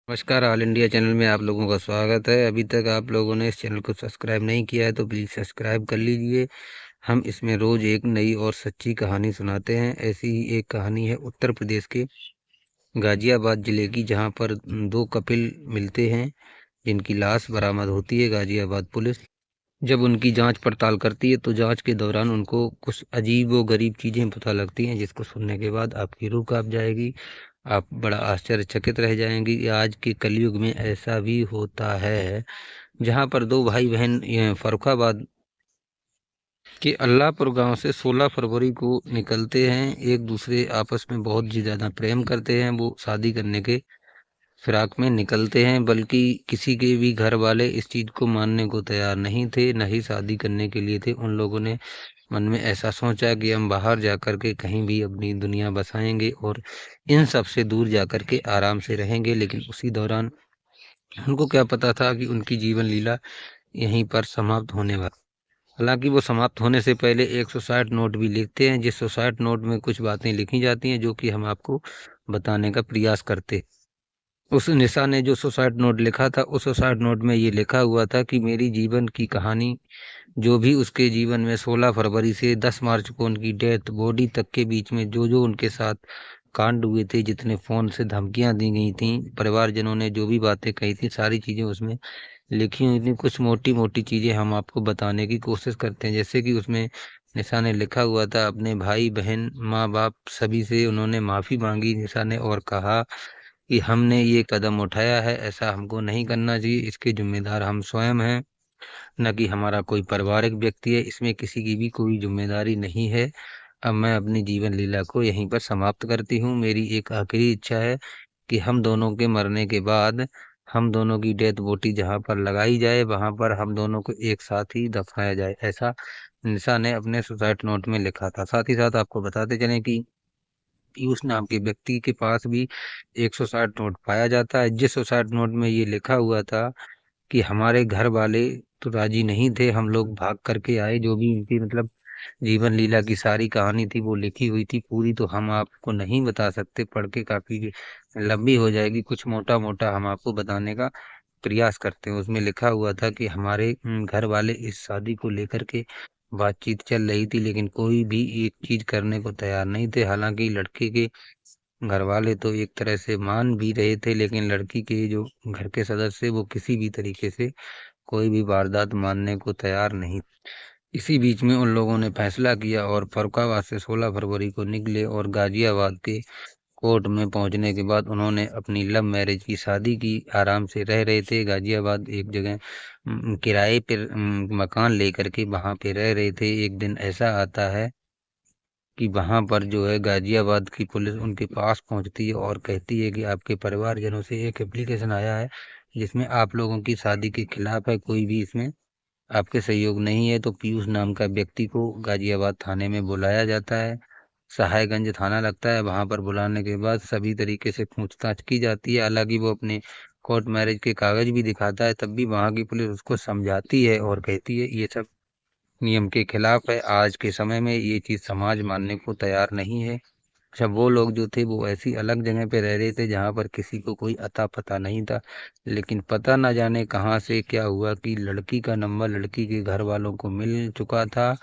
नमस्कार, all India channel में आप लोगों का स्वागत है। अभी तक आप लोगों ने इस चैनल को सब्सक्राइब नहीं किया है तो प्लीज़ सब्सक्राइब कर लीजिए। हम इसमें रोज़ एक नई और सच्ची कहानी सुनाते हैं। ऐसी ही एक कहानी है उत्तर प्रदेश के गाज़ियाबाद ज़िले की, जहां पर दो कपिल मिलते हैं जिनकी लाश बरामद होती है। गाज़ियाबाद पुलिस जब उनकी जांच पड़ताल करती है तो जांच के दौरान उनको कुछ अजीब व गरीब चीज़ें पता लगती हैं, जिसको सुनने के बाद आपकी रूह कांप जाएगी। आप बड़ा आश्चर्यचकित रह जाएंगे कि आज के कलयुग में ऐसा भी होता है, जहां पर दो भाई बहन फर्रुखाबाद के अल्लाहपुर गांव से 16 फरवरी को निकलते हैं। एक दूसरे आपस में बहुत ही ज़्यादा प्रेम करते हैं। वो शादी करने के फिराक में निकलते हैं, बल्कि किसी के भी घर वाले इस चीज़ को मानने को तैयार नहीं थे, न ही शादी करने के लिए थे। उन लोगों ने मन में ऐसा सोचा कि हम बाहर जाकर के कहीं भी अपनी दुनिया बसाएंगे और इन सब से दूर जाकर के आराम से रहेंगे। लेकिन उसी दौरान उनको क्या पता था कि उनकी जीवन लीला यहीं पर समाप्त होने वाली। हालांकि वो समाप्त होने से पहले 160 नोट भी लिखते हैं, जिस 160 नोट में कुछ बातें लिखी जाती हैं जो कि हम आपको बताने का प्रयास करते। उस निशा ने जो 160 नोट लिखा था, उस 160 नोट में ये लिखा हुआ था कि मेरी जीवन की कहानी, जो भी उसके जीवन में 16 फरवरी से 10 मार्च को उनकी डेथ बॉडी तक के बीच में जो जो उनके साथ कांड हुए थे, जितने फ़ोन से धमकियां दी गई थी, परिवारजनों ने जो भी बातें कही थी, सारी चीज़ें उसमें लिखी हुई थी। कुछ मोटी मोटी चीज़ें हम आपको बताने की कोशिश करते हैं। जैसे कि उसमें निशा ने लिखा हुआ था, अपने भाई बहन माँ बाप सभी से उन्होंने माफ़ी मांगी निशा ने, और कहा कि हमने ये कदम उठाया है, ऐसा हमको नहीं करना चाहिए, इसके जिम्मेदार हम स्वयं हैं, न कि हमारा कोई पारिवारिक व्यक्ति है। इसमें किसी की भी कोई जिम्मेदारी नहीं है। अब मैं अपनी जीवन लीला को यहीं पर समाप्त करती हूँ। मेरी एक आखिरी इच्छा है कि हम दोनों के मरने के बाद हम दोनों की डेथ बोटी जहाँ पर लगाई जाए, वहाँ पर हम दोनों को एक साथ ही दफनाया जाए। ऐसा निशा ने अपने सुसाइड नोट में लिखा था। साथ ही साथ आपको बताते चलें कि पीयूष नाम के व्यक्ति के पास भी 160 नोट पाया जाता है, जिस 160 नोट में ये लिखा हुआ था कि हमारे घर वाले तो राजी नहीं थे, हम लोग भाग करके आए। जो भी इनकी मतलब जीवन लीला की सारी कहानी थी वो लिखी हुई थी पूरी, तो हम आपको नहीं बता सकते, पढ़ के काफी लंबी हो जाएगी। कुछ मोटा मोटा हम आपको बताने का प्रयास करते हैं। उसमें लिखा हुआ था कि हमारे घर वाले इस शादी को लेकर के बातचीत चल रही थी, लेकिन कोई भी एक चीज करने को तैयार नहीं थे। हालांकि लड़के के घर वाले तो एक तरह से मान भी रहे थे, लेकिन लड़की के जो घर के सदस्य वो किसी भी तरीके से कोई भी वारदात मानने को तैयार नहीं। इसी बीच में उन लोगों ने फैसला किया और फर्रुखाबाद से 16 फरवरी को निकले, और गाजियाबाद के कोर्ट में पहुंचने के बाद उन्होंने अपनी लव मैरिज की शादी की। आराम से रह रहे थे गाजियाबाद एक जगह किराए पर मकान लेकर के वहां पे रह रहे थे। एक दिन ऐसा आता है कि वहां पर जो है गाजियाबाद की पुलिस उनके पास पहुंचती है और कहती है कि आपके परिवारजनों से एक एप्लीकेशन आया है जिसमें आप लोगों की शादी के खिलाफ है, कोई भी इसमें आपके सहयोग नहीं है। तो पीयूष नाम का व्यक्ति को गाजियाबाद थाने में बुलाया जाता है। सहायगंज थाना लगता है। वहां पर बुलाने के बाद सभी तरीके से पूछताछ की जाती है। हालांकि वो अपने कोर्ट मैरिज के कागज भी दिखाता है, तब भी वहां की पुलिस उसको समझाती है और कहती है ये सब नियम के खिलाफ है। आज के समय में ये चीज समाज मानने को तैयार नहीं है। अच्छा, वो लोग जो थे वो ऐसी अलग जगह पे रह रहे थे जहाँ पर किसी को कोई अता पता नहीं था। लेकिन पता ना जाने कहाँ से क्या हुआ कि लड़की का नंबर लड़की के घर वालों को मिल चुका था,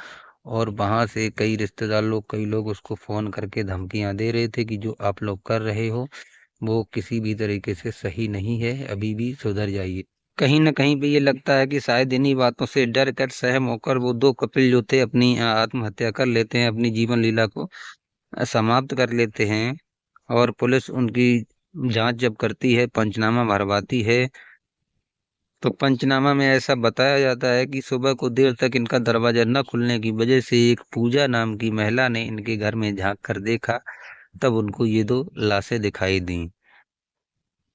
और वहां से कई रिश्तेदार लोग, कई लोग उसको फोन करके धमकियां दे रहे थे कि जो आप लोग कर रहे हो वो किसी भी तरीके से सही नहीं है, अभी भी सुधर जाइए। कहीं न कहीं पे ये लगता है कि शायद इन्हीं बातों से डर कर, सहम होकर वो दो कपिल जो थे अपनी आत्महत्या कर लेते हैं, अपनी जीवन लीला को समाप्त कर लेते हैं। और पुलिस उनकी जांच जब करती है, पंचनामा भरवाती है, तो पंचनामा में ऐसा बताया जाता है कि सुबह को देर तक इनका दरवाजा न खुलने की वजह से एक पूजा नाम की महिला ने इनके घर में झांक कर देखा, तब उनको ये दो लाशें दिखाई दी।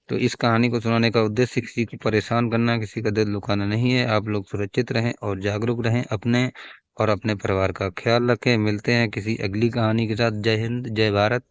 तो इस कहानी को सुनाने का उद्देश्य किसी को परेशान करना, किसी का दिल दुखाना नहीं है। आप लोग सुरक्षित रहें और जागरूक रहें, अपने और अपने परिवार का ख्याल रखें। मिलते हैं किसी अगली कहानी के साथ। जय हिंद, जय भारत।